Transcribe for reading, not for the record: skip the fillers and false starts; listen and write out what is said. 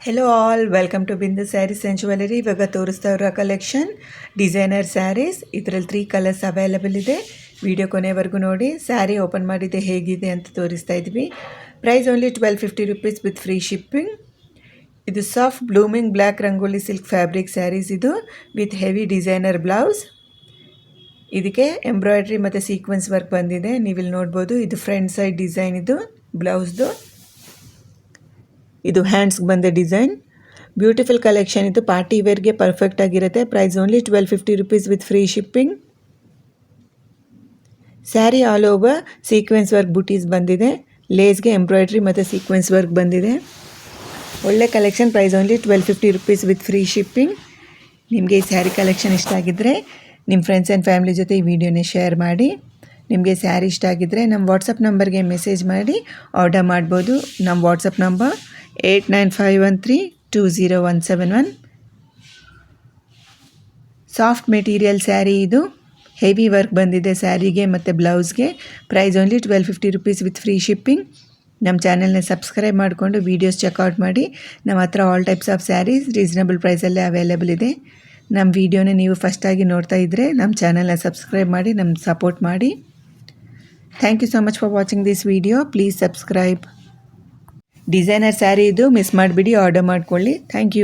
Hello all, welcome to ಬಿಂದು saris and jewellery. ಇವಾಗ ತೋರಿಸ್ತಾ ಇರೋ ಕಲೆಕ್ಷನ್ ಡಿಸೈನರ್ ಸ್ಯಾರೀಸ್. ಇದರಲ್ಲಿ 3 ಕಲರ್ಸ್ ಅವೈಲಬಲ್ ಇದೆ. ವಿಡಿಯೋ ಕೊನೆವರೆಗೂ ನೋಡಿ. ಸ್ಯಾರಿ ಓಪನ್ ಮಾಡಿದೆ ಹೇಗಿದೆ ಅಂತ ತೋರಿಸ್ತಾ ಇದ್ವಿ. Price only 1250 rupees with free shipping. ಇದು soft blooming black rangoli silk fabric saris. ಇದು ವಿತ್ ಹೆವಿ ಡಿಸೈನರ್ ಬ್ಲೌಸ್. ಇದಕ್ಕೆ ಎಂಬ್ರಾಯ್ಡ್ರಿ ಮತ್ತು ಸೀಕ್ವೆನ್ಸ್ ವರ್ಕ್ ಬಂದಿದೆ. ನೀವಿಲ್ಲಿ ನೋಡ್ಬೋದು. ಇದು ಫ್ರಂಟ್ ಸೈಡ್ ಡಿಸೈನ್, ಇದು ಬ್ಲೌಸ್ದು. ಇದು ಹ್ಯಾಂಡ್ಸ್ಗೆ ಬಂದ ಡಿಸೈನ್. Beautiful collection. ಇದು ಪಾರ್ಟಿ ವೇರ್ಗೆ ಪರ್ಫೆಕ್ಟ್ ಆಗಿರುತ್ತೆ. Price only 1250 rupees with free shipping. Sari all over sequence work ಬುಟೀಸ್ ಬಂದಿದೆ. ಲೇಸ್ಗೆ ಎಂಬ್ರಾಯ್ಡ್ರಿ ಮತ್ತು ಸೀಕ್ವೆನ್ಸ್ ವರ್ಕ್ ಬಂದಿದೆ. ಒಳ್ಳೆ collection. Price only 1250 rupees with free shipping. ನಿಮಗೆ ಈ ಸ್ಯಾರಿ ಕಲೆಕ್ಷನ್ ಇಷ್ಟ ಆಗಿದ್ದರೆ ನಿಮ್ಮ ಫ್ರೆಂಡ್ಸ್ ಆ್ಯಂಡ್ ಫ್ಯಾಮಿಲಿ ಜೊತೆ ಈ ವಿಡಿಯೋನ ಶೇರ್ ಮಾಡಿ. ನಿಮಗೆ ಸ್ಯಾರಿ ಇಷ್ಟ ಆಗಿದ್ದರೆ ನಮ್ಮ ವಾಟ್ಸಪ್ ನಂಬರ್ಗೆ ಮೆಸೇಜ್ ಮಾಡಿ ಆರ್ಡರ್ ಮಾಡ್ಬೋದು. ನಮ್ಮ WhatsApp number 8951320171. Soft material sari. ಇದು ಹೆವಿ ವರ್ಕ್ ಬಂದಿದೆ ಸ್ಯಾರಿಗೆ ಮತ್ತು ಬ್ಲೌಸ್ಗೆ. Price only 1250 rupees with free shipping. ನಮ್ಮ ಚಾನೆಲ್ನ ಸಬ್ಸ್ಕ್ರೈಬ್ ಮಾಡಿಕೊಂಡು ವೀಡಿಯೋಸ್ ಚೆಕ್ಔಟ್ ಮಾಡಿ. ನಮ್ಮ ಹತ್ರ all types of saris reasonable ಪ್ರೈಸಲ್ಲೇ ಅವೈಲೇಬಲ್ ಇದೆ. ನಮ್ಮ ವೀಡಿಯೋನ ನೀವು ಫಸ್ಟಾಗಿ ನೋಡ್ತಾ ಇದ್ದರೆ ನಮ್ಮ ಚಾನೆಲ್ನ ಸಬ್ಸ್ಕ್ರೈಬ್ ಮಾಡಿ ನಮ್ಗೆ ಸಪೋರ್ಟ್ ಮಾಡಿ. Thank you so much for watching this video. Please subscribe. Designer sari ಇದು, ಮಿಸ್ ಮಾಡಿಬಿಡಿ, ಆರ್ಡರ್ ಮಾಡ್ಕೊಳ್ಳಿ. Thank you.